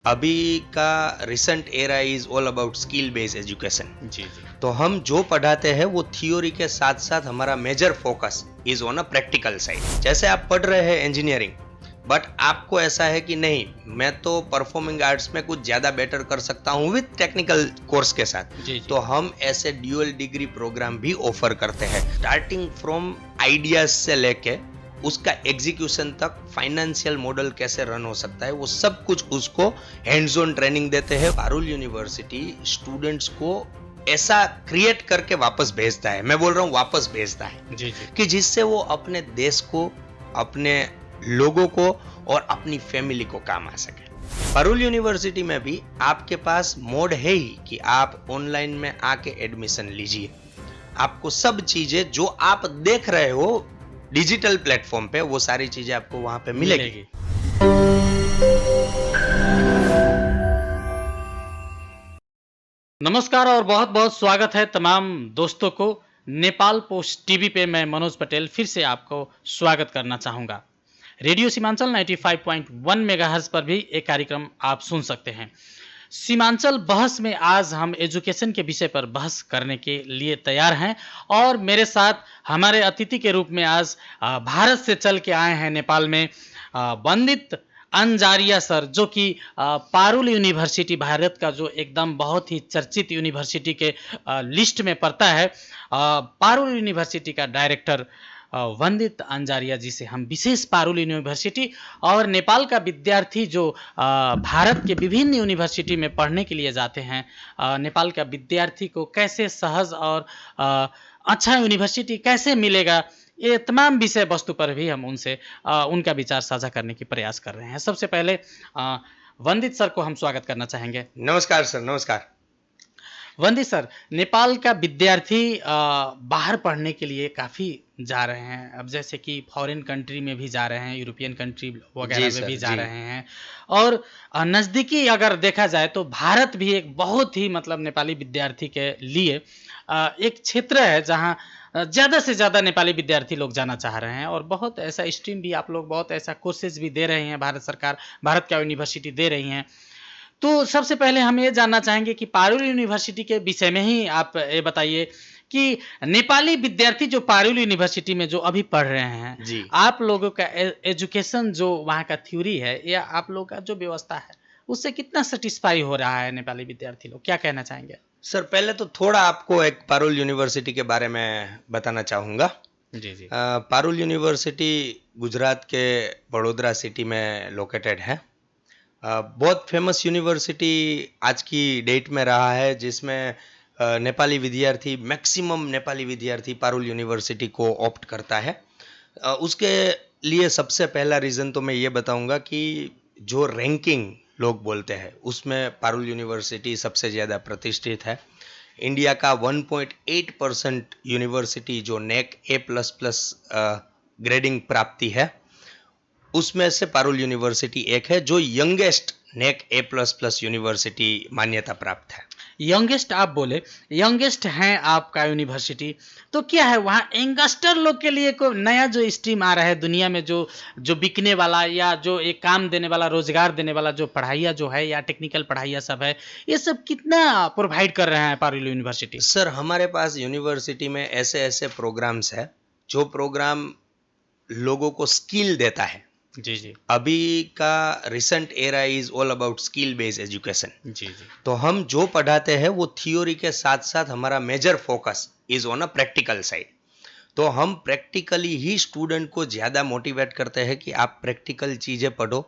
अभी का recent era is all about skill based education. जी, जी। तो हम जो पढ़ाते हैं वो थ्योरी के साथ साथ हमारा major focus is on a practical side. जैसे आप पढ़ रहे हैं इंजीनियरिंग, बट आपको ऐसा है कि नहीं, मैं तो परफॉर्मिंग आर्ट्स में कुछ ज्यादा बेटर कर सकता हूँ विद टेक्निकल कोर्स के साथ। जी, जी। तो हम ऐसे ड्यूअल डिग्री प्रोग्राम भी ऑफर करते हैं, स्टार्टिंग फ्रॉम आइडियाज से लेके उसका एग्जीक्यूशन तक, फाइनेंशियल मॉडल कैसे रन हो सकता है, वो सब कुछ उसको हैंड्स ऑन ट्रेनिंग देते हैं। पारुल यूनिवर्सिटी स्टूडेंट्स को ऐसा क्रिएट करके वापस भेजता है, मैं बोल रहा हूँ वापस भेजता है, जी, जी। कि जिससे वो अपने देश को, अपने लोगों को और अपनी फैमिली को काम आ सके। पारुल यूनिवर्सिटी में भी आपके पास मोड है ही कि आप ऑनलाइन में आके एडमिशन लीजिए। आपको सब चीजें जो आप देख रहे हो डिजिटल प्लेटफॉर्म पे, वो सारी चीजें आपको वहां पे मिलेगी। नमस्कार और बहुत बहुत स्वागत है तमाम दोस्तों को। नेपाल पोस्ट टीवी पे मैं मनोज पटेल फिर से आपको स्वागत करना चाहूँगा। रेडियो सीमांचल 95.1 मेगाहर्ट्ज पर भी एक कार्यक्रम आप सुन सकते हैं। सीमांचल बहस में आज हम एजुकेशन के विषय पर बहस करने के लिए तैयार हैं और मेरे साथ हमारे अतिथि के रूप में आज भारत से चल के आए हैं नेपाल में वंदित अंजारिया सर, जो कि पारुल यूनिवर्सिटी, भारत का जो एकदम बहुत ही चर्चित यूनिवर्सिटी के लिस्ट में पड़ता है। पारुल यूनिवर्सिटी का डायरेक्टर वंदित अंजारिया जी से हम विशेष पारुल यूनिवर्सिटी और नेपाल का विद्यार्थी जो भारत के विभिन्न यूनिवर्सिटी में पढ़ने के लिए जाते हैं, नेपाल का विद्यार्थी को कैसे सहज और अच्छा यूनिवर्सिटी कैसे मिलेगा, ये तमाम विषय वस्तु पर भी हम उनसे उनका विचार साझा करने की प्रयास कर रहे हैं। सबसे पहले वंदित सर को हम स्वागत करना चाहेंगे। नमस्कार सर, नमस्कार। वंदित सर, नेपाल का विद्यार्थी बाहर पढ़ने के लिए काफ़ी जा रहे हैं। अब जैसे कि फॉरेन कंट्री में भी जा रहे हैं, यूरोपियन कंट्री वगैरह में भी जा रहे हैं और नज़दीकी अगर देखा जाए तो भारत भी एक बहुत ही मतलब नेपाली विद्यार्थी के लिए एक क्षेत्र है जहाँ ज़्यादा से ज़्यादा नेपाली विद्यार्थी लोग जाना चाह रहे हैं और बहुत ऐसा स्ट्रीम भी आप लोग, बहुत ऐसा कोर्सेज भी दे रहे हैं, भारत सरकार, भारत का यूनिवर्सिटी दे रही हैं। तो सबसे पहले हम ये जानना चाहेंगे कि पारुल यूनिवर्सिटी के विषय में ही आप ये बताइए कि नेपाली विद्यार्थी जो पारुल यूनिवर्सिटी में जो अभी पढ़ रहे हैं जी। आप लोगों का एजुकेशन जो वहाँ का थ्योरी है या आप लोगों का जो व्यवस्था है उससे कितना सेटिस्फाई हो रहा है नेपाली विद्यार्थी लोग, क्या कहना चाहेंगे? सर, पहले तो थोड़ा आपको एक पारुल यूनिवर्सिटी के बारे में बताना चाहूँगा। जी, जी। पारुल यूनिवर्सिटी गुजरात के वडोदरा सिटी में लोकेटेड है। बहुत फेमस यूनिवर्सिटी आज की डेट में रहा है, जिसमें नेपाली विद्यार्थी, मैक्सिमम नेपाली विद्यार्थी पारुल यूनिवर्सिटी को ऑप्ट करता है। उसके लिए सबसे पहला रीज़न तो मैं ये बताऊंगा कि जो रैंकिंग लोग बोलते हैं उसमें पारुल यूनिवर्सिटी सबसे ज़्यादा प्रतिष्ठित है। इंडिया का 1.8% यूनिवर्सिटी जो नेक A++ ग्रेडिंग प्राप्ति है, उसमें से पारुल यूनिवर्सिटी एक है जो यंगेस्ट नेक A++ यूनिवर्सिटी मान्यता प्राप्त है। यंगेस्ट आप बोले, यंगेस्ट हैं आपका यूनिवर्सिटी, तो क्या है वहाँ यंगस्टर लोग के लिए कोई नया जो स्ट्रीम आ रहा है दुनिया में, जो जो बिकने वाला या जो एक काम देने वाला, रोजगार देने वाला जो पढ़ाइयाँ जो है या टेक्निकल पढ़ाइयाँ सब है, ये सब कितना प्रोवाइड कर रहे हैं पारुल यूनिवर्सिटी? सर, हमारे पास यूनिवर्सिटी में ऐसे ऐसे प्रोग्राम्स है जो प्रोग्राम लोगों को स्किल देता है। जी, जी। अभी का recent era is all about skill based education. जी, जी। तो हम जो पढ़ाते हैं वो थ्योरी के साथ साथ हमारा major focus is on a practical side. तो हम प्रैक्टिकली ही स्टूडेंट को ज़्यादा मोटिवेट करते हैं कि आप प्रैक्टिकल चीज़ें पढ़ो।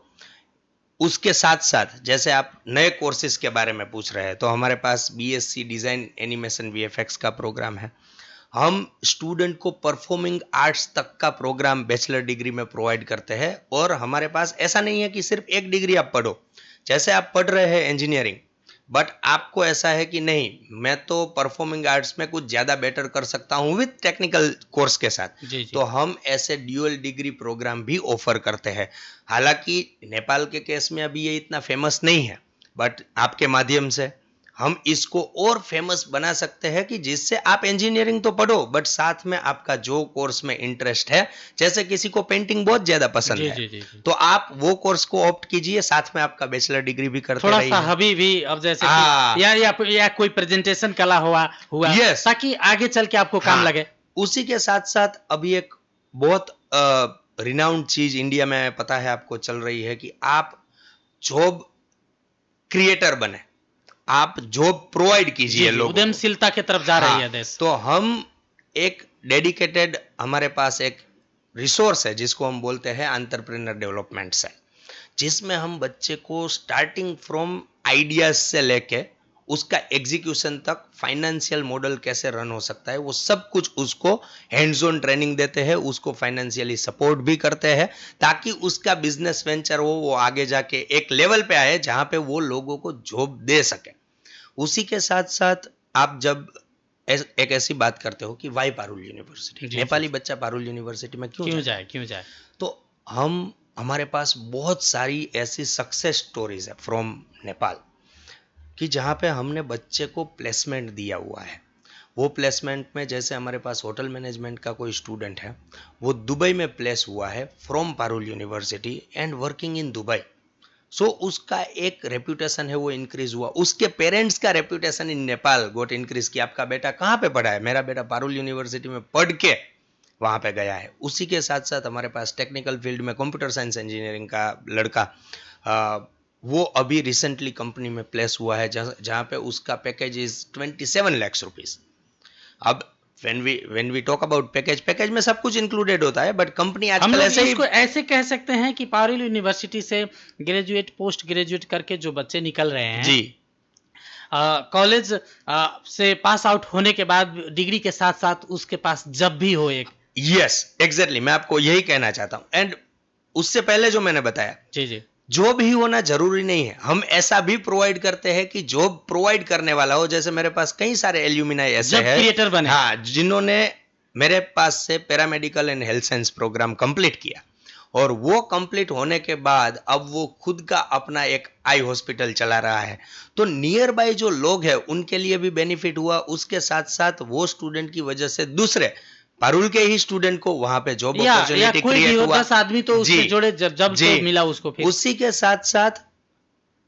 उसके साथ साथ जैसे आप नए कोर्सेज के बारे में पूछ रहे हैं, तो हमारे पास BSc डिज़ाइन एनिमेशन VFX का प्रोग्राम है। हम स्टूडेंट को परफॉर्मिंग आर्ट्स तक का प्रोग्राम बैचलर डिग्री में प्रोवाइड करते हैं। और हमारे पास ऐसा नहीं है कि सिर्फ एक डिग्री आप पढ़ो। जैसे आप पढ़ रहे हैं इंजीनियरिंग, बट आपको ऐसा है कि नहीं, मैं तो परफॉर्मिंग आर्ट्स में कुछ ज़्यादा बेटर कर सकता हूँ विद टेक्निकल कोर्स के साथ। जी, जी। तो हम ऐसे ड्यूअल डिग्री प्रोग्राम भी ऑफर करते हैं। हालांकि नेपाल के केस में अभी ये इतना फेमस नहीं है, बट आपके माध्यम से हम इसको और फेमस बना सकते हैं कि जिससे आप इंजीनियरिंग तो पढ़ो बट साथ में आपका जो कोर्स में इंटरेस्ट है, जैसे किसी को पेंटिंग बहुत ज्यादा पसंद जी है जी जी जी। तो आप वो कोर्स को ऑप्ट कीजिए, साथ में आपका बैचलर डिग्री भी करते थोड़ा सा रहिए। हबी भी, अब जैसे हाँ, कि या कोई प्रेजेंटेशन कला हुआ यस, ताकि आगे चल के आपको काम हाँ। लगे। उसी के साथ साथ अभी एक बहुत रिनाउंड चीज इंडिया में पता है आपको चल रही है कि आप जॉब क्रिएटर बने, आप जॉब प्रोवाइड जी कीजिए जी, लोगों को। उद्यमशीलता की तरफ जा रही हाँ, है देश। तो हम एक डेडिकेटेड, हमारे पास एक रिसोर्स है जिसको हम बोलते हैं एंटरप्रेन्योर डेवलपमेंट से, जिसमें हम बच्चे को स्टार्टिंग फ्रॉम आइडियाज से लेके उसका एग्जीक्यूशन तक फाइनेंशियल मॉडल कैसे रन हो सकता है वो सब कुछ उसको हैंड्स ऑन ट्रेनिंग देते हैं, उसको फाइनेंशियली सपोर्ट भी करते हैं ताकि उसका बिजनेस वेंचर हो वो आगे जाके एक लेवल पे आए जहां पे वो लोगों को जॉब दे सके। उसी के साथ साथ आप जब एक ऐसी बात करते हो कि वाई पारुल यूनिवर्सिटी, जी नेपाली जी। बच्चा पारुल यूनिवर्सिटी में क्यों जाए, क्यों जाए। तो हमारे पास बहुत सारी ऐसी सक्सेस स्टोरीज है फ्रॉम नेपाल कि जहाँ पे हमने बच्चे को प्लेसमेंट दिया हुआ है। वो प्लेसमेंट में जैसे हमारे पास होटल मैनेजमेंट का कोई स्टूडेंट है, वो दुबई में प्लेस हुआ है from Parul university and working in Dubai. So उसका एक रेप्यूटेशन है वो इंक्रीज हुआ, उसके पेरेंट्स का रेप्यूटेशन इन नेपाल गोट इंक्रीज कि आपका बेटा कहाँ पे पढ़ा है, मेरा बेटा पारुल यूनिवर्सिटी में पढ़ के वहां पे गया है। उसी के साथ साथ हमारे पास टेक्निकल फील्ड में कंप्यूटर साइंस इंजीनियरिंग का लड़का वो अभी रिसेंटली कंपनी में प्लेस हुआ है जहां पे उसका पैकेज इज 27 लाख रुपीस। अब when we talk about package में सब कुछ इंक्लूडेड होता है बट कंपनी हम आजकल लोग ऐसे ही इसको ऐसे कह सकते हैं कि पारुल यूनिवर्सिटी से ग्रेजुएट पोस्ट ग्रेजुएट करके जो बच्चे निकल रहे हैं जी कॉलेज से पास आउट होने के बाद डिग्री के साथ साथ उसके पास जब भी हो एक। यस एग्जैक्टली, मैं आपको यही कहना चाहता हूं। एंड उससे पहले जो मैंने बताया जी जी जॉब ही होना जरूरी नहीं है, हम ऐसा भी प्रोवाइड करते हैं कि जॉब प्रोवाइड करने वाला हो। जैसे मेरे पास कई सारे एल्यूमिनाई ऐसे जब हैं, क्रिएटर बने, हाँ, जिन्होंने मेरे पास से paramedical and health science program complete किया और वो कंप्लीट होने के बाद अब वो खुद का अपना एक आई हॉस्पिटल चला रहा है। तो नियर बाय जो लोग हैं उनके लिए भी बेनिफिट हुआ, उसके साथ साथ वो स्टूडेंट की वजह से दूसरे पारुल के ही स्टूडेंट को वहां पे जॉब अपॉर्चुनिटी कोई भी क्रिएट हो, हुआ। 10 आदमी तो उससे जुड़े जब जी, तो मिला उसको फिर। उसी के साथ साथ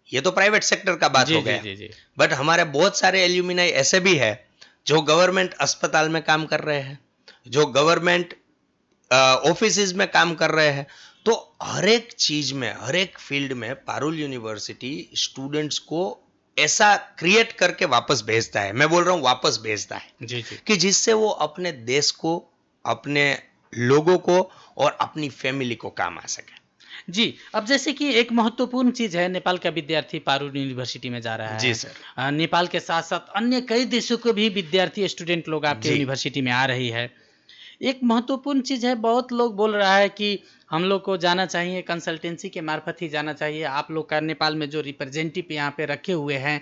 ये तो प्राइवेट सेक्टर का बात जी हो जी गया, जी जी। बट हमारे बहुत सारे एल्यूमिनाई ऐसे भी है जो गवर्नमेंट अस्पताल में काम कर रहे हैं, जो गवर्नमेंट ऑफिस में काम कर रहे हैं। तो हर एक चीज में, हर एक फील्ड में पारुल यूनिवर्सिटी स्टूडेंट्स को ऐसा क्रिएट करके वापस भेजता है, मैं बोल रहा हूं वापस भेजता है जी जी कि जिससे वो अपने देश को, अपने लोगों को और अपनी फैमिली को काम आ सके। जी। अब जैसे कि एक महत्वपूर्ण चीज है, नेपाल का विद्यार्थी पारुल यूनिवर्सिटी में जा रहा है। जी सर। नेपाल के साथ साथ अन्य कई देशों के भी विद्यार्थी स्टूडेंट लोग आपके जी। यूनिवर्सिटी में आ रही है। एक महत्वपूर्ण चीज़ है, बहुत लोग बोल रहा है कि हम लोग को जाना चाहिए कंसल्टेंसी के मार्फत ही जाना चाहिए। आप लोग का नेपाल में जो रिप्रेजेंटेटिव यहाँ पे रखे हुए हैं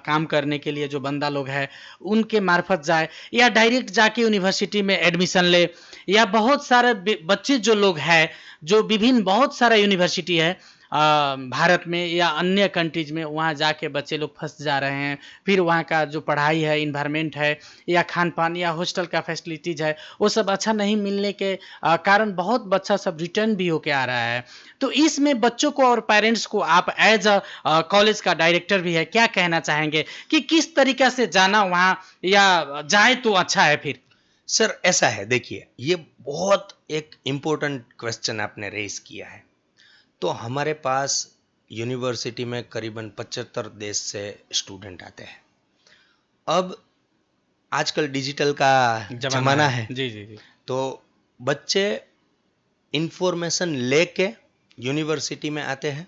काम करने के लिए, जो बंदा लोग है उनके मार्फत जाए या डायरेक्ट जाके यूनिवर्सिटी में एडमिशन ले, या बहुत सारे बच्चे जो लोग हैं जो विभिन्न बहुत सारा यूनिवर्सिटी है भारत में या अन्य कंट्रीज में, वहाँ जाके बच्चे लोग फंस जा रहे हैं। फिर वहाँ का जो पढ़ाई है, इन्वायरमेंट है या खान पान या हॉस्टल का फैसिलिटीज़ है, वो सब अच्छा नहीं मिलने के कारण बहुत बच्चा सब रिटर्न भी होके आ रहा है। तो इसमें बच्चों को और पेरेंट्स को आप एज अ कॉलेज का डायरेक्टर भी है, क्या कहना चाहेंगे कि किस तरीका से जाना वहाँ, या जाए तो अच्छा है फिर? सर ऐसा है, देखिए ये बहुत एक इम्पोर्टेंट क्वेश्चन आपने रेज किया है। तो हमारे पास यूनिवर्सिटी में करीबन 75 देश से स्टूडेंट आते हैं। अब आजकल डिजिटल का जमाना है। जी जी जी। तो बच्चे इंफॉर्मेशन लेके यूनिवर्सिटी में आते हैं,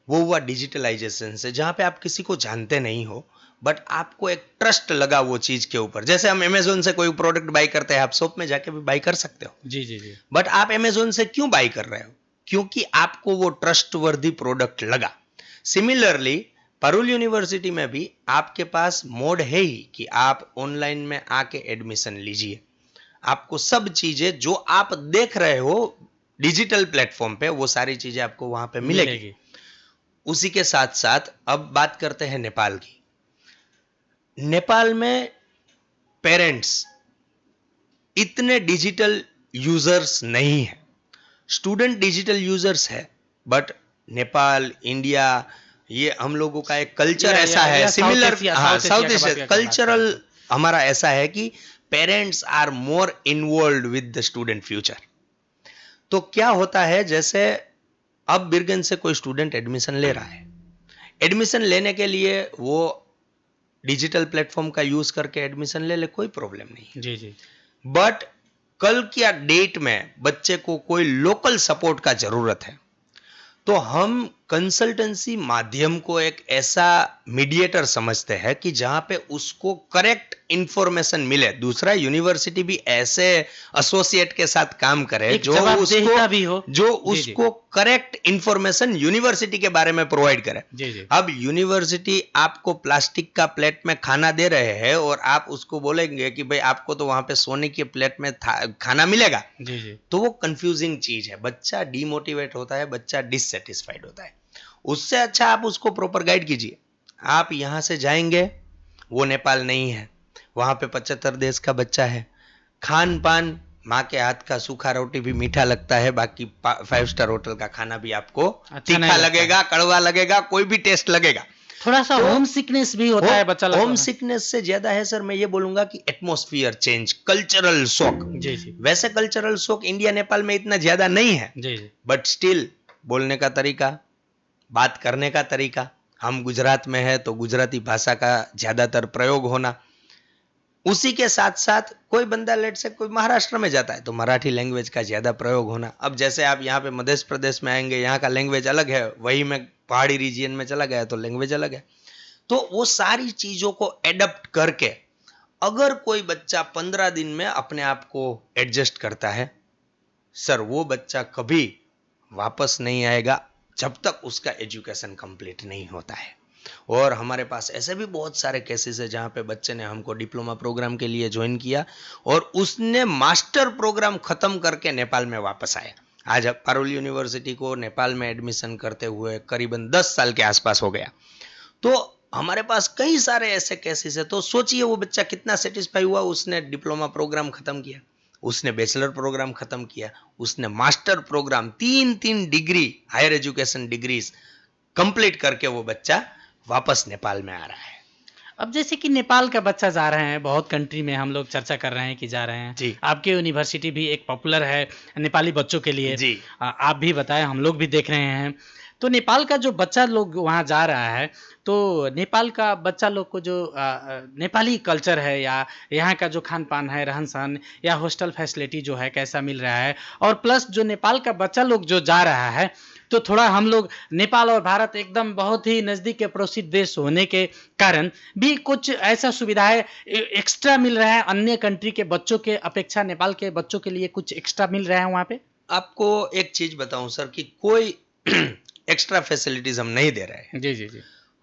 वो हुआ डिजिटलाइजेशन से, जहां पे आप किसी को जानते नहीं हो बट आपको एक ट्रस्ट लगा वो चीज के ऊपर। जैसे हम अमेजोन से कोई प्रोडक्ट बाई करते हैं, आप शॉप में जाके भी बाई कर सकते हो। जी जी जी। बट आप अमेजोन से क्यों बाई कर रहे हो? क्योंकि आपको वो ट्रस्टवर्दी प्रोडक्ट लगा। सिमिलरली पारुल यूनिवर्सिटी में भी आपके पास मोड है ही कि आप ऑनलाइन में आके एडमिशन लीजिए। आपको सब चीजें जो आप देख रहे हो डिजिटल प्लेटफॉर्म पे, वो सारी चीजें आपको वहां पे मिलेगी। उसी के साथ साथ अब बात करते हैं नेपाल की। नेपाल में पेरेंट्स इतने डिजिटल यूजर्स नहीं है। स्टूडेंट डिजिटल यूजर्स है, बट नेपाल, इंडिया, ये हम लोगों का एक कल्चर ऐसा है सिमिलर, हाँ साउथ एशिया कल्चरल हमारा ऐसा है कि parents are more involve with the student future. तो क्या होता है, जैसे अब बिरगन से कोई स्टूडेंट एडमिशन ले रहा है, एडमिशन लेने के लिए वो डिजिटल प्लेटफॉर्म का यूज करके एडमिशन ले ले, कोई प्रॉब्लम नहीं। जी जी। बट कल क्या डेट में बच्चे को कोई लोकल सपोर्ट का जरूरत है, तो हम कंसल्टेंसी माध्यम को एक ऐसा मीडिएटर समझते हैं कि जहां पे उसको करेक्ट इंफॉर्मेशन मिले। दूसरा, यूनिवर्सिटी भी ऐसे एसोसिएट के साथ काम करे जो उसको करेक्ट इंफॉर्मेशन यूनिवर्सिटी के बारे में प्रोवाइड करे। जी। अब यूनिवर्सिटी आपको प्लास्टिक का प्लेट में खाना दे रहे हैं और आप उसको बोलेंगे कि भाई आपको तो वहां पे सोने की प्लेट में खाना मिलेगा, जी। तो वो कंफ्यूजिंग चीज है। बच्चा डिमोटिवेट होता है, बच्चा डिससेटिस्फाइड होता है। उससे अच्छा आप उसको प्रॉपर गाइड कीजिए। आप यहां से जाएंगे, वो नेपाल नहीं है, वहां पे 75 देश का बच्चा है। खान पान, माँ के हाथ का सूखा रोटी भी मीठा लगता है, बाकी 5 स्टार होटल का खाना भी आपको तीखा लगेगा, कड़वा लगेगा, कोई भी टेस्ट लगेगा। थोड़ा सा होम सिकनेस भी होता है बच्चा। होम सिकनेस से ज्यादा है सर, मैं ये बोलूंगा कि एटमॉस्फेयर चेंज, कल्चरल शॉक। जी। वैसे कल्चरल शॉक इंडिया नेपाल में इतना ज्यादा नहीं है, जी। बट स्टिल बोलने का तरीका, बात करने का तरीका, हम गुजरात में है तो गुजराती भाषा का ज्यादातर प्रयोग होना, उसी के साथ साथ कोई बंदा लेट से कोई महाराष्ट्र में जाता है तो मराठी लैंग्वेज का ज्यादा प्रयोग होना। अब जैसे आप यहाँ पे मध्य प्रदेश में आएंगे, यहाँ का लैंग्वेज अलग है, वही मैं पहाड़ी रीजन में चला गया तो लैंग्वेज अलग है। तो वो सारी चीजों को एडप्ट करके अगर कोई बच्चा 15 दिन में अपने आप को एडजस्ट करता है, सर वो बच्चा कभी वापस नहीं आएगा जब तक उसका एजुकेशन कंप्लीट नहीं होता है। और हमारे पास ऐसे भी बहुत सारे केसेस है जहां पे बच्चे ने हमको डिप्लोमा प्रोग्राम के लिए ज्वाइन किया और उसने मास्टर प्रोग्राम खत्म करके नेपाल में वापस आया। आज पारुल यूनिवर्सिटी को नेपाल में एडमिशन करते हुए करीबन 10 साल के आसपास हो गया। तो हमारे पास कई सारे ऐसे केसेस है। तो सोचिए वो बच्चा कितना सेटिस्फाई हुआ, उसने डिप्लोमा प्रोग्राम खत्म किया, उसने बैचलर प्रोग्राम खत्म किया, उसने master program 3 degree higher education degrees complete करके वो बच्चा वापस नेपाल में आ रहा है। अब जैसे कि नेपाल का बच्चा जा रहे हैं, बहुत कंट्री में हम लोग चर्चा कर रहे हैं कि जा रहे हैं जी। आपके यूनिवर्सिटी भी एक पॉपुलर है नेपाली बच्चों के लिए जी। आप भी बताएं, हम लोग भी देख रहे हैं। तो नेपाल का जो बच्चा लोग वहाँ जा रहा है, तो नेपाल का बच्चा लोग को जो नेपाली कल्चर है या यहाँ का जो खान पान है, रहन सहन या हॉस्टल फैसिलिटी जो है कैसा मिल रहा है, और प्लस जो नेपाल का बच्चा लोग जो जा रहा है, तो थोड़ा हम लोग नेपाल और भारत एकदम बहुत ही नज़दीक के पड़ोसी देश होने के कारण भी कुछ ऐसा सुविधाएं एक्स्ट्रा मिल रहा है अन्य कंट्री के बच्चों के अपेक्षा नेपाल के बच्चों के लिए कुछ एक्स्ट्रा मिल रहा है वहाँ पे? आपको एक चीज बताऊं सर कि कोई एक्स्ट्रा फैसिलिटीज हम नहीं दे रहे हैं। जी।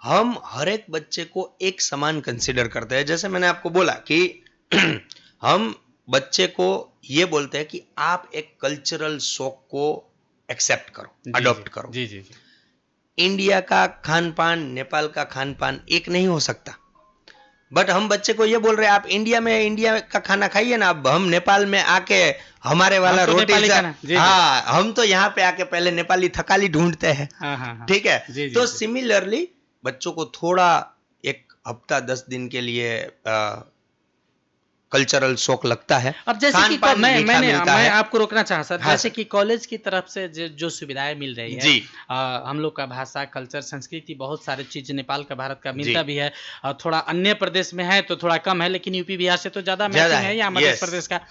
हम हर एक बच्चे को एक समान कंसिडर करते हैं। जैसे मैंने आपको बोला कि हम बच्चे को ये बोलते हैं कि आप एक कल्चरल शॉक को एक्सेप्ट करो, अडॉप्ट करो। जी। इंडिया का खान पान, नेपाल का खान पान एक नहीं हो सकता, बट हम बच्चे को ये बोल रहे हैं आप इंडिया का खाना खाइए ना, अब हम नेपाल में आके हमारे वाला तो रोटी, हाँ हम तो यहाँ पे आके पहले नेपाली थकाली ढूंढते हैं। हाँ। ठीक है। तो सिमिलरली बच्चों को थोड़ा एक हफ्ता 10 दिन के लिए कल्चरल शौक लगता है। अब जैसे कि मैं आपको रोकना चाहा सर, हाँ, जैसे कि कॉलेज की तरफ से जो सुविधाएं मिल रही है जी, हम लोग का भाषा, कल्चर, संस्कृति, बहुत सारे चीज नेपाल का भारत का मिलता भी है। थोड़ा अन्य प्रदेश में है तो थोड़ा कम है, लेकिन यूपी बिहार से तो ज्यादा मैचिंग है या मध्य प्रदेश का।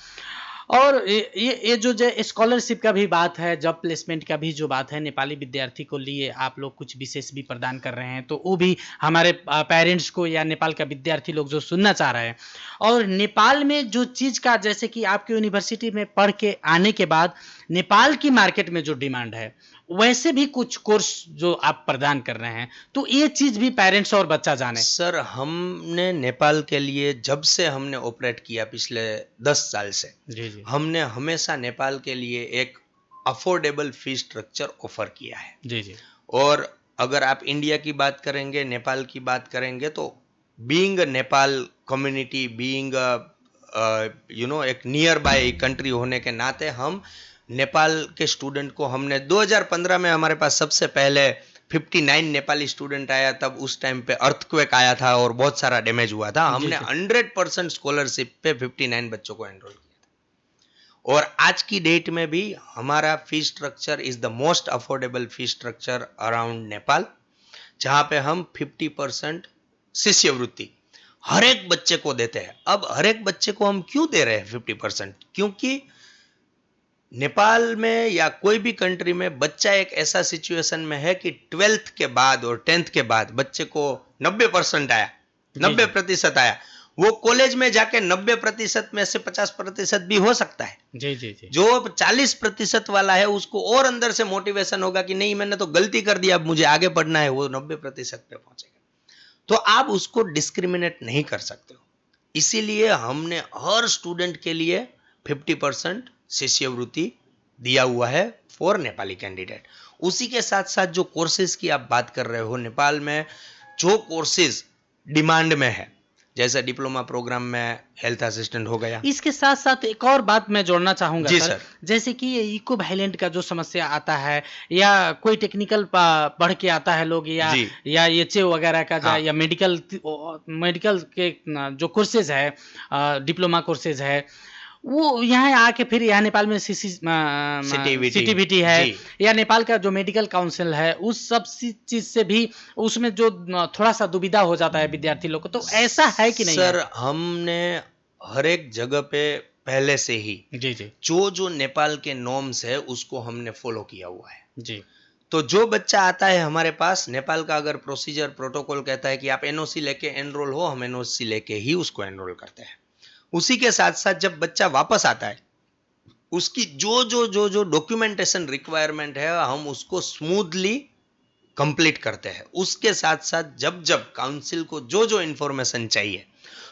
और ये जो स्कॉलरशिप का भी बात है, जॉब प्लेसमेंट का भी जो बात है, नेपाली विद्यार्थी को लिए आप लोग कुछ विशेष भी प्रदान कर रहे हैं, तो वो भी हमारे पेरेंट्स को या नेपाल का विद्यार्थी लोग जो सुनना चाह रहे हैं। और नेपाल में जो चीज़ का, जैसे कि आपकी यूनिवर्सिटी में पढ़ के आने के बाद नेपाल की मार्केट में जो डिमांड है, वैसे भी कुछ कोर्स जो आप प्रदान कर रहे हैं, तो ये चीज भी पेरेंट्स और बच्चा जाने। सर हमने नेपाल के लिए जब से हमने ऑपरेट किया पिछले 10 साल से, जी। हमने हमेशा नेपाल के लिए एक अफोर्डेबल फी स्ट्रक्चर ऑफर किया है। जी। और अगर आप इंडिया की बात करेंगे, नेपाल की बात करेंगे, तो बीइंग नेपाल कम्युनिटी, बीइंग एक नियर बाय कंट्री होने के नाते हम नेपाल के स्टूडेंट को हमने 2015 में हमारे पास सबसे पहले 59 नेपाली स्टूडेंट आया। तब उस टाइम पे अर्थक्वेक आया था और बहुत सारा डैमेज हुआ था। हमने 100% स्कॉलरशिप पे 59 बच्चों को एनरोल किया था। और आज की डेट में भी हमारा fee structure is the most affordable fee structure around Nepal, जहां पे हम 50% शिष्यवृत्ति हर एक बच्चे को देते हैं। अब हर एक बच्चे को हम क्यों दे रहे हैं 50%? क्योंकि नेपाल में या कोई भी कंट्री में बच्चा एक ऐसा सिचुएशन में है कि 12th के बाद और 10th के बाद बच्चे को 90% आया, 90% आया, वो कॉलेज में जाके 90% में से 50% भी हो सकता है। जी जी जी। जो 40% वाला है उसको और अंदर से मोटिवेशन होगा कि नहीं मैंने तो गलती कर दिया, अब मुझे आगे पढ़ना है, वो 90% पे पहुंचेगा। तो आप उसको डिस्क्रिमिनेट नहीं कर सकते हो। इसीलिए हमने हर स्टूडेंट के लिए 50% शिष्यवृत्ति दिया हुआ है फॉर नेपाली कैंडिडेट। उसी के साथ साथ जो कोर्सेज की आप बात कर रहे हो, नेपाल में जो कोर्सेज डिमांड में है, जैसे डिप्लोमा प्रोग्राम में हेल्थ असिस्टेंट हो गया। इसके साथ साथ एक और बात मैं जोड़ना चाहूंगा जी सर, सर। जैसे कि ये इको वायलेंट का जो समस्या आता है, या कोई टेक्निकल पढ़ के आता है लोग, या एचए वगैरह का हाँ। या मेडिकल के जो कोर्सेज है, डिप्लोमा कोर्सेज है, वो यहाँ आके फिर यहाँ नेपाल में सीटीबीटी है, या नेपाल का जो मेडिकल काउंसिल है, उस सब चीज से भी उसमें जो थोड़ा सा दुविधा हो जाता है विद्यार्थी लोग को। तो ऐसा है कि नहीं सर? हमने हर एक जगह पे पहले से ही जी जी जो नेपाल के नॉर्म्स है उसको हमने फॉलो किया हुआ है जी। तो जो बच्चा आता है हमारे पास, नेपाल का अगर प्रोसीजर प्रोटोकॉल कहता है कि आप एनओसी लेके एनरोल हो, हम एनओसी लेके ही उसको एनरोल करते हैं। उसी के साथ साथ जब बच्चा वापस आता है, उसकी जो डॉक्यूमेंटेशन रिक्वायरमेंट है हम उसको स्मूथली कंप्लीट करते हैं। उसके साथ साथ जब जब काउंसिल को जो इंफॉर्मेशन चाहिए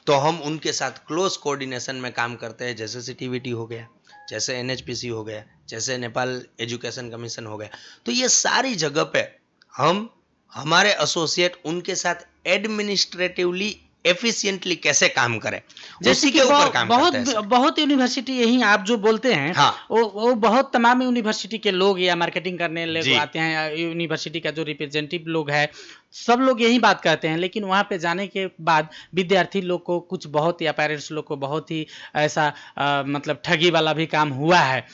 तो हम उनके साथ क्लोज कोऑर्डिनेशन में काम करते हैं। जैसे सीटीवीटी हो गया, जैसे एनएचपीसी हो गया, जैसे नेपाल एजुकेशन कमीशन हो गया, तो ये सारी जगह पे हम हमारे एसोसिएट उनके साथ एडमिनिस्ट्रेटिवली एफिशिएंटली कैसे काम करें, जैसे उसी कि के ऊपर काम करते हैं। बहुत यूनिवर्सिटी यही आप जो बोलते हैं, हाँ। वो बहुत तमाम यूनिवर्सिटी के लोग या मार्केटिंग करने लोग जी। आते हैं, या यूनिवर्सिटी का जो रिप्रेजेंटेटिव लोग है, सब लोग यही बात कहते हैं। लेकिन वहाँ पे जाने के बाद विद्यार्थी लोग को कुछ बहुत, या पेरेंट्स लोग को बहुत ही ऐसा मतलब ठगी वाला भी काम हुआ है।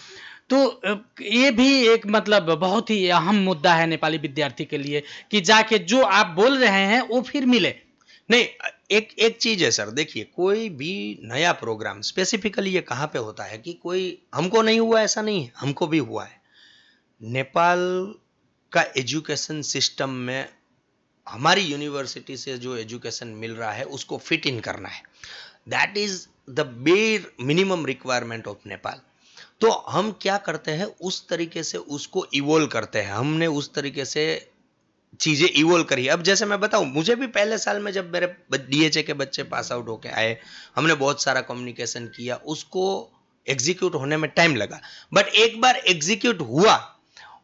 तो ये भी एक मतलब बहुत ही अहम मुद्दा है नेपाली विद्यार्थी के लिए, कि जाके जो आप बोल रहे हैं वो फिर मिले नहीं। एक चीज है सर, देखिए कोई भी नया प्रोग्राम स्पेसिफिकली ये कहाँ पे होता है कि कोई हमको नहीं हुआ ऐसा नहीं है, हमको भी हुआ है। नेपाल का एजुकेशन सिस्टम में हमारी यूनिवर्सिटी से जो एजुकेशन मिल रहा है उसको फिट इन करना है। That is the bare minimum requirement of Nepal. तो हम क्या करते हैं, उस तरीके से उसको इवोल्व करते हैं। हमने उस तरीके से चीजें इवोल्व करी। अब जैसे मैं बताऊं, मुझे भी पहले साल में जब मेरे डीएचए के बच्चे पास आउट होके आए, हमने बहुत सारा कम्युनिकेशन किया, उसको एग्जीक्यूट होने में टाइम लगा। बट एक बार एग्जीक्यूट हुआ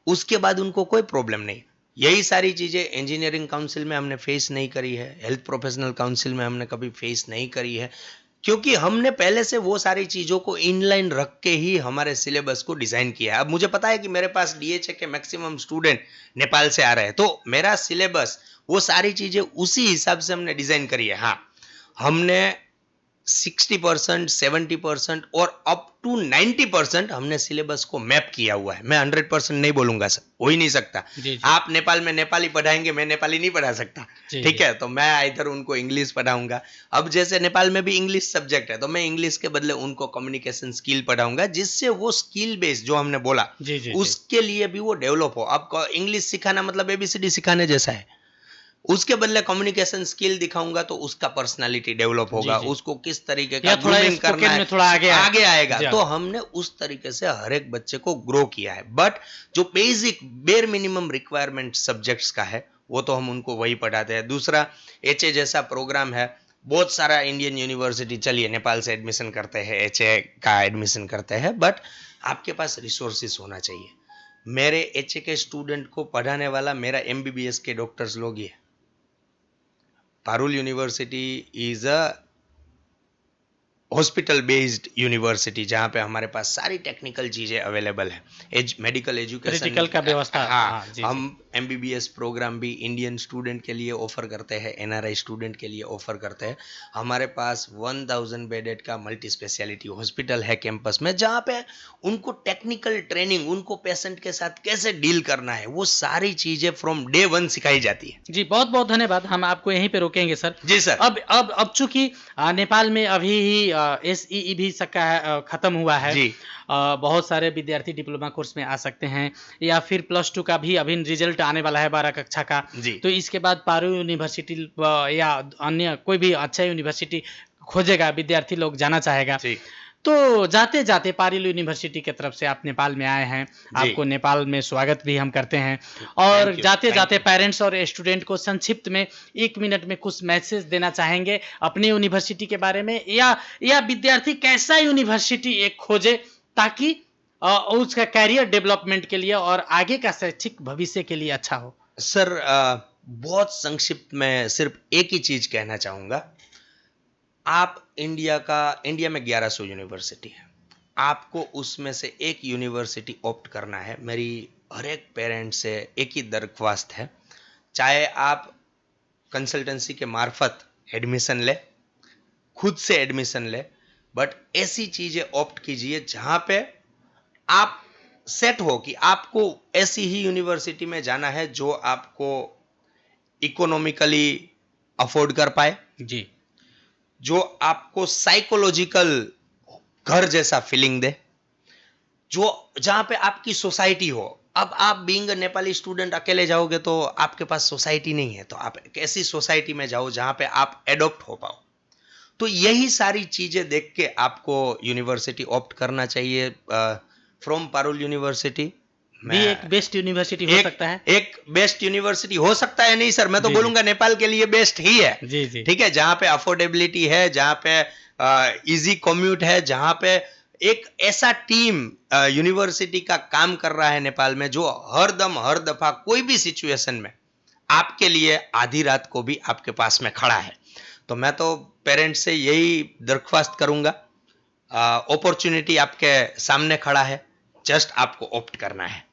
उसके बाद उनको कोई प्रॉब्लम नहीं। यही सारी चीजें इंजीनियरिंग काउंसिल में हमने फेस नहीं करी है, हेल्थ प्रोफेशनल काउंसिल में हमने कभी फेस नहीं करी है, क्योंकि हमने पहले से वो सारी चीजों को इनलाइन रख के ही हमारे सिलेबस को डिजाइन किया है। अब मुझे पता है कि मेरे पास डीएचए के मैक्सिमम स्टूडेंट नेपाल से आ रहे हैं, तो मेरा सिलेबस वो सारी चीजें उसी हिसाब से हमने डिजाइन करी है। हाँ, हमने 60%, 70% और अप टू 90% हमने सिलेबस को मैप किया हुआ है। मैं 100% नहीं बोलूंगा सर, हो ही नहीं सकता। आप नेपाल में नेपाली पढ़ाएंगे, मैं नेपाली नहीं पढ़ा सकता, ठीक है? तो मैं इधर उनको इंग्लिश पढ़ाऊंगा। अब जैसे नेपाल में भी इंग्लिश सब्जेक्ट है, तो मैं इंग्लिश के बदले उनको कम्युनिकेशन स्किल पढ़ाऊंगा, जिससे वो स्किल बेस जो हमने बोला उसके लिए भी वो डेवलप हो। अब इंग्लिश सिखाना मतलब एबीसीडी सिखाने जैसा है, उसके बदले कम्युनिकेशन स्किल दिखाऊंगा तो उसका पर्सनालिटी डेवलप होगा, उसको किस तरीके का ग्रूमिंग करना है, थोड़ा आगे आएगा। तो हमने उस तरीके से हर एक बच्चे को ग्रो किया है। बट जो basic bare minimum requirement subjects का है वो तो हम उनको वही पढ़ाते हैं। दूसरा, एचए जैसा प्रोग्राम है, बहुत सारा इंडियन यूनिवर्सिटी चलिए नेपाल से एडमिशन करते हैं, एचए का एडमिशन करते हैं, बट आपके पास रिसोर्सेस होना चाहिए। मेरे एचए के स्टूडेंट को पढ़ाने वाला मेरा एमबीबीएस के डॉक्टर्स लोग ही है, Parul university is a hospital based university, जहाँ पे हमारे पास सारी टेक्निकल चीज़ें अवेलेबल है। मेडिकल एजुकेशन, क्रिटिकल का व्यवस्था, हाँ, जी, हम MBBS प्रोग्राम भी इंडियन स्टूडेंट के लिए ऑफर करते हैं, NRI स्टूडेंट के लिए ऑफर करते हैं। हमारे पास 1000 बेडेड का मल्टी स्पेशलिटी हॉस्पिटल है कैंपस में, जहाँ पे उनको टेक्निकल ट्रेनिंग, उनको पेशेंट के साथ कैसे डील करना है, वो सारी चीज़ें फ्रॉम डे 1 सिखाई जाती है। जी, बहुत बहुत धन्यवाद। हम आपको यहीं पे रोकेंगे सर। जी सर। अब चूंकि नेपाल में अभी ही SEE भी सबका खत्म हुआ है जी। बहुत सारे विद्यार्थी डिप्लोमा कोर्स में आ सकते हैं, या फिर +2 का भी अभी रिजल्ट आने वाला है 12 कक्षा का। जी। तो इसके बाद पारुल यूनिवर्सिटी या अन्य कोई भी अच्छा यूनिवर्सिटी खोजेगा, विद्यार्थी लोग जाना चाहेगा। जी। तो जाते जाते पारुल यूनिवर्सिटी की तरफ से आप नेपाल में आए हैं, आपको नेपाल में स्वागत भी हम करते हैं। और जाते जाते पेरेंट्स और स्टूडेंट को संक्षिप्त में 1 मिनट में कुछ मैसेज देना चाहेंगे अपनी यूनिवर्सिटी के बारे में, या विद्यार्थी कैसा यूनिवर्सिटी एक खोजे ताकि उसका कैरियर डेवलपमेंट के लिए और आगे का शैक्षिक भविष्य के लिए अच्छा हो। सर, बहुत संक्षिप्त में सिर्फ एक ही चीज कहना चाहूंगा। आप इंडिया में 1100 यूनिवर्सिटी है, आपको उसमें से एक यूनिवर्सिटी ऑप्ट करना है। मेरी हर एक पेरेंट से एक ही दरख्वास्त है, चाहे आप कंसल्टेंसी के मार्फत एडमिशन ले, खुद से एडमिशन ले, बट ऐसी चीजें ऑप्ट कीजिए जहां पे आप सेट हो कि आपको ऐसी ही यूनिवर्सिटी में जाना है जो आपको इकोनॉमिकली अफोर्ड कर पाए, जी, जो आपको साइकोलॉजिकल घर जैसा फीलिंग दे, जो जहां पे आपकी सोसाइटी हो। अब आप बीइंग नेपाली स्टूडेंट अकेले जाओगे तो आपके पास सोसाइटी नहीं है, तो आप एक ऐसी सोसाइटी में जाओ जहां पे आप एडॉप्ट हो पाओ। तो यही सारी चीजें देख के आपको यूनिवर्सिटी ऑप्ट करना चाहिए। फ्रॉम पारुल यूनिवर्सिटी भी एक बेस्ट यूनिवर्सिटी हो सकता है, एक बेस्ट यूनिवर्सिटी हो सकता है। नहीं सर, मैं तो बोलूंगा नेपाल के लिए बेस्ट ही है। जी जी, ठीक है, जहां पे अफोर्डेबिलिटी है, जहां पे इजी कम्यूट है, जहां पे एक ऐसा टीम यूनिवर्सिटी का काम कर रहा है नेपाल में, जो हर दम हर दफा कोई भी सिचुएशन में आपके लिए आधी रात को भी आपके पास में खड़ा है। तो मैं तो पेरेंट्स से यही दरख्वास्त करूंगा, अपॉर्चुनिटी आपके सामने खड़ा है, जस्ट आपको ऑप्ट करना है।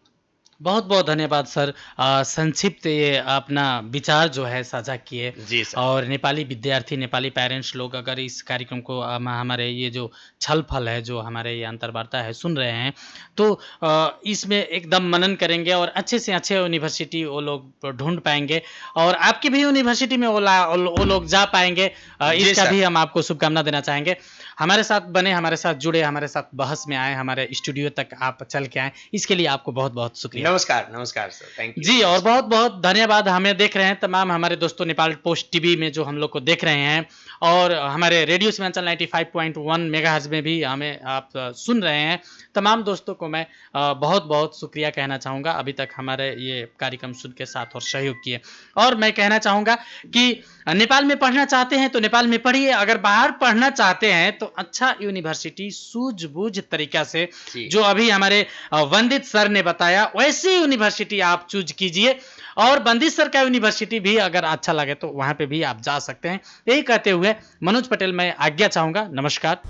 बहुत बहुत धन्यवाद सर, संक्षिप्त ये अपना विचार जो है साझा किए। जी सर। और नेपाली विद्यार्थी, नेपाली पेरेंट्स लोग अगर इस कार्यक्रम को हमारे ये जो छल फल है, जो हमारे ये अंतर्वार्ता है सुन रहे हैं, तो इसमें एकदम मनन करेंगे और अच्छे से अच्छे यूनिवर्सिटी वो लोग ढूंढ पाएंगे, और आपकी भी यूनिवर्सिटी में वो लोग जा पाएंगे। इसका भी हम आपको शुभकामना देना चाहेंगे। हमारे साथ बने, हमारे साथ जुड़े, हमारे साथ बहस में आए, हमारे स्टूडियो तक आप चल के आए, इसके लिए आपको बहुत बहुत शुक्रिया। नमस्कार। नमस्कार सर, थैंक यू जी, और बहुत बहुत धन्यवाद। हमें देख रहे हैं तमाम हमारे दोस्तों, नेपाल पोस्ट टीवी में जो हम लोग को देख रहे हैं, और हमारे रेडियो सीमांचल 95.1 मेगाहर्ट्ज में भी हमें आप सुन रहे हैं। तमाम दोस्तों को मैं बहुत बहुत शुक्रिया कहना चाहूँगा, अभी तक हमारे ये कार्यक्रम सुन के साथ और सहयोग किए। और मैं कहना चाहूँगा कि नेपाल में पढ़ना चाहते हैं तो नेपाल में पढ़िए, अगर बाहर पढ़ना चाहते हैं तो अच्छा यूनिवर्सिटी सूझबूझ तरीका से, जो अभी हमारे वंदित सर ने बताया, वैसी यूनिवर्सिटी आप चूज कीजिए। और वंदित सर का यूनिवर्सिटी भी अगर अच्छा लगे तो वहां पे भी आप जा सकते हैं। यही कहते हुए मनोज पटेल मैं आज्ञा चाहूंगा। नमस्कार।